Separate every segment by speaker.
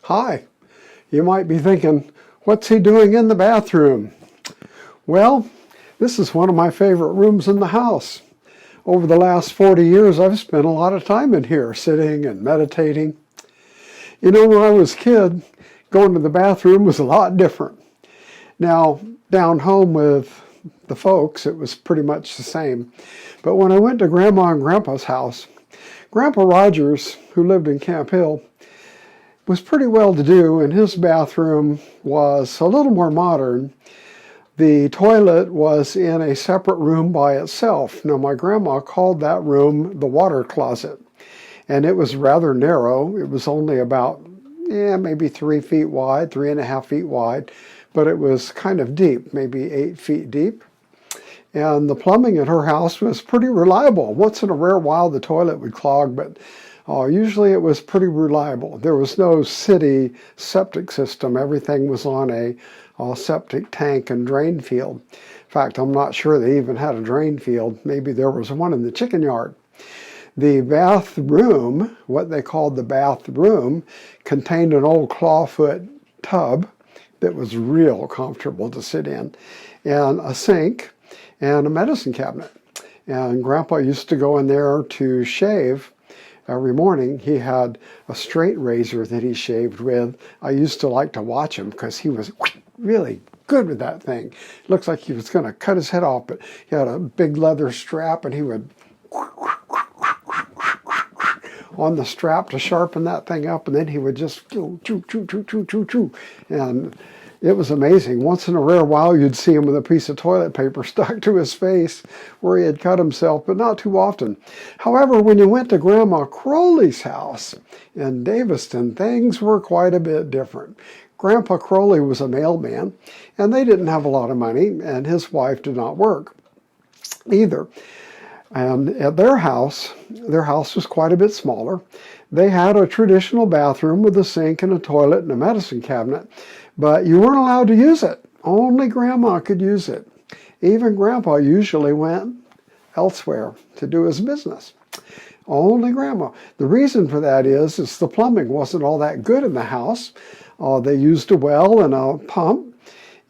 Speaker 1: Hi, you might be thinking, what's he doing in the bathroom? Well, this is one of my favorite rooms in the house. Over the last 40 years, I've spent a lot of time in here, sitting and meditating. You know, when I was a kid, going to the bathroom was a lot different. Now, down home with the folks, it was pretty much the same. But when I went to Grandma and Grandpa's house, Grandpa Rogers, who lived in Camp Hill, was pretty well to do, and his bathroom was a little more modern. The toilet was in a separate room by itself. Now, my grandma called that room the water closet, and it was rather narrow. It was only about, maybe 3 feet wide, 3.5 feet wide, but it was kind of deep, maybe 8 feet deep. And the plumbing at her house was pretty reliable. Once in a rare while, the toilet would clog, but usually it was pretty reliable. There was no city septic system. Everything was on a septic tank and drain field. In fact, I'm not sure they even had a drain field. Maybe there was one in the chicken yard. The bathroom, what they called the bathroom, contained an old clawfoot tub that was real comfortable to sit in, and a sink and a medicine cabinet. And Grandpa used to go in there to shave. Every morning he had a straight razor that he shaved with. I used to like to watch him because he was really good with that thing. It looks like he was going to cut his head off, but he had a big leather strap and he would on the strap to sharpen that thing up, and then he would just chew, chew, chew, chew, chew, chew, chew. And it was amazing. Once in a rare while, you'd see him with a piece of toilet paper stuck to his face where he had cut himself, but not too often. However, when you went to Grandma Crowley's house in Daviston, things were quite a bit different. Grandpa Crowley was a mailman, and they didn't have a lot of money, and his wife did not work either. And at their house was quite a bit smaller. They had a traditional bathroom with a sink and a toilet and a medicine cabinet, but you weren't allowed to use it. Only Grandma could use it. Even Grandpa usually went elsewhere to do his business. Only Grandma. The reason for that is the plumbing wasn't all that good in the house. They used a well and a pump,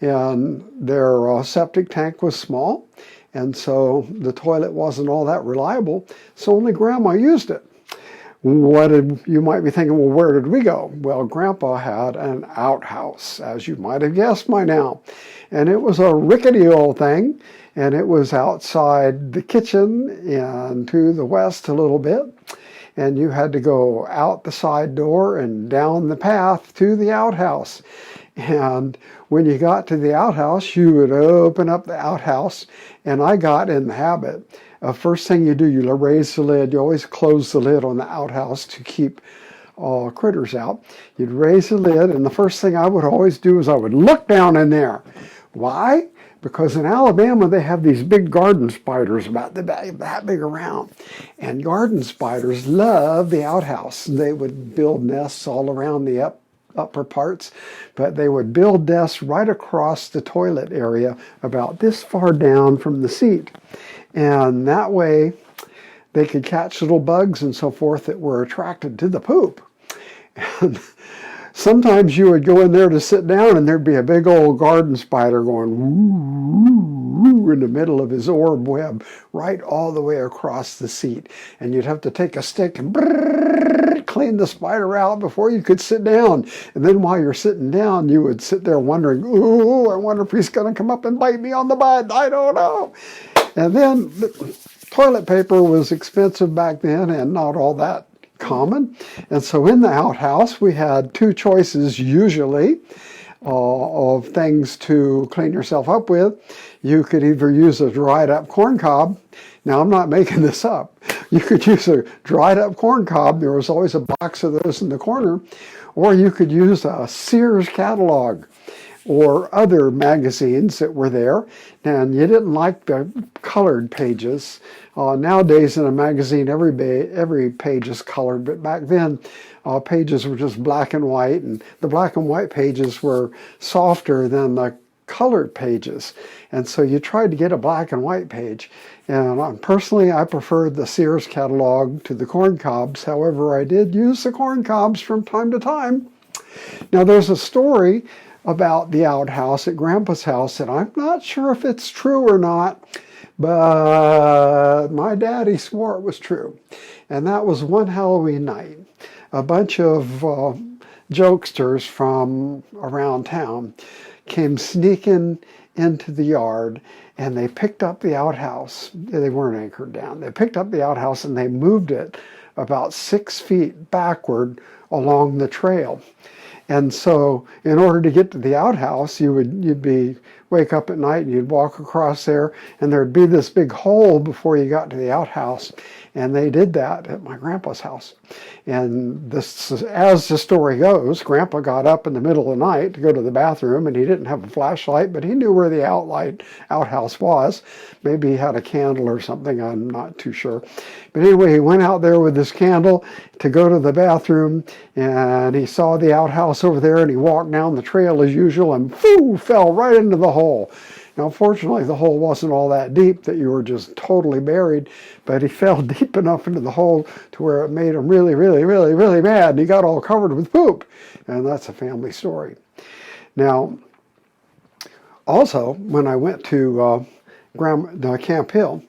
Speaker 1: and their septic tank was small, and so the toilet wasn't all that reliable, so only Grandma used it. You might be thinking, well, where did we go? Well, Grandpa had an outhouse, as you might have guessed by now. And it was a rickety old thing, and it was outside the kitchen and to the west a little bit. And you had to go out the side door and down the path to the outhouse. And when you got to the outhouse, you would open up the outhouse, and I got in the habit. First thing you do, you raise the lid. You always close the lid on the outhouse to keep critters out. You'd raise the lid, and the first thing I would always do is I would look down in there. Why? Because in Alabama, they have these big garden spiders about that big around. And garden spiders love the outhouse. They would build nests all around the upper parts, but they would build nests right across the toilet area about this far down from the seat. And that way they could catch little bugs and so forth that were attracted to the poop. And sometimes you would go in there to sit down and there'd be a big old garden spider going woo, woo, woo in the middle of his orb web right all the way across the seat. And you'd have to take a stick and clean the spider out before you could sit down. And then while you're sitting down, you would sit there wondering, ooh, I wonder if he's going to come up and bite me on the butt. I don't know. And then toilet paper was expensive back then and not all that common. And so in the outhouse, we had two choices usually of things to clean yourself up with. You could either use a dried up corn cob. Now, I'm not making this up. You could use a dried up corn cob. There was always a box of those in the corner. Or you could use a Sears catalog or other magazines that were there, and you didn't like the colored pages. Nowadays in a magazine, every page is colored, but back then pages were just black and white, and the black and white pages were softer than the colored pages. And so you tried to get a black and white page. And personally, I preferred the Sears catalog to the corn cobs. However, I did use the corn cobs from time to time. Now, there's a story about the outhouse at Grandpa's house, and I'm not sure if it's true or not, but my daddy swore it was true. And that was one Halloween night. A bunch of jokesters from around town came sneaking into the yard, and they picked up the outhouse. They weren't anchored down. They picked up the outhouse and they moved it about 6 feet backward along the trail. And so in order to get to the outhouse, you'd wake up at night and you'd walk across there, and there'd be this big hole before you got to the outhouse. And they did that at my grandpa's house. And this, as the story goes, Grandpa got up in the middle of the night to go to the bathroom, and he didn't have a flashlight, but he knew where the outhouse was. Maybe he had a candle or something, I'm not too sure. But anyway, he went out there with this candle to go to the bathroom, and he saw the outhouse over there, and he walked down the trail as usual, and fell right into the hole. Now, fortunately, the hole wasn't all that deep that you were just totally buried, but he fell deep enough into the hole to where it made him really, really, really, really mad, and he got all covered with poop. And that's a family story. Now, also, when I went to Camp Hill,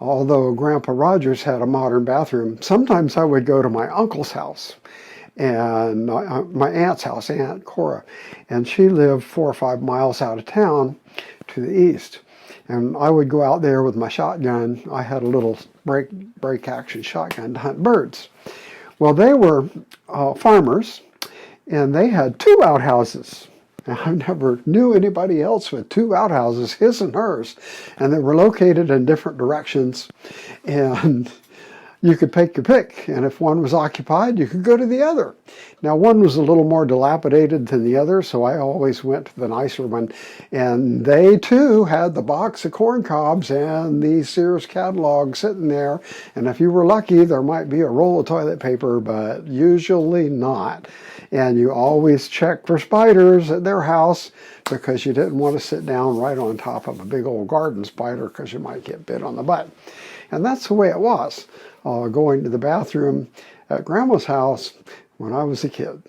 Speaker 1: although Grandpa Rogers had a modern bathroom, sometimes I would go to my uncle's house and my aunt's house, Aunt Cora, and she lived 4 or 5 miles out of town to the east. And I would go out there with my shotgun. I had a little break action shotgun to hunt birds. Well, they were farmers, and they had 2 outhouses. I never knew anybody else with 2 outhouses, his and hers, and they were located in different directions, and you could take your pick, and if one was occupied, you could go to the other. Now, one was a little more dilapidated than the other, so I always went to the nicer one, and they too had the box of corn cobs and the Sears catalog sitting there, and if you were lucky, there might be a roll of toilet paper, but usually not. And you always check for spiders at their house, because you didn't want to sit down right on top of a big old garden spider, because you might get bit on the butt. And that's the way it was, going to the bathroom at Grandma's house when I was a kid.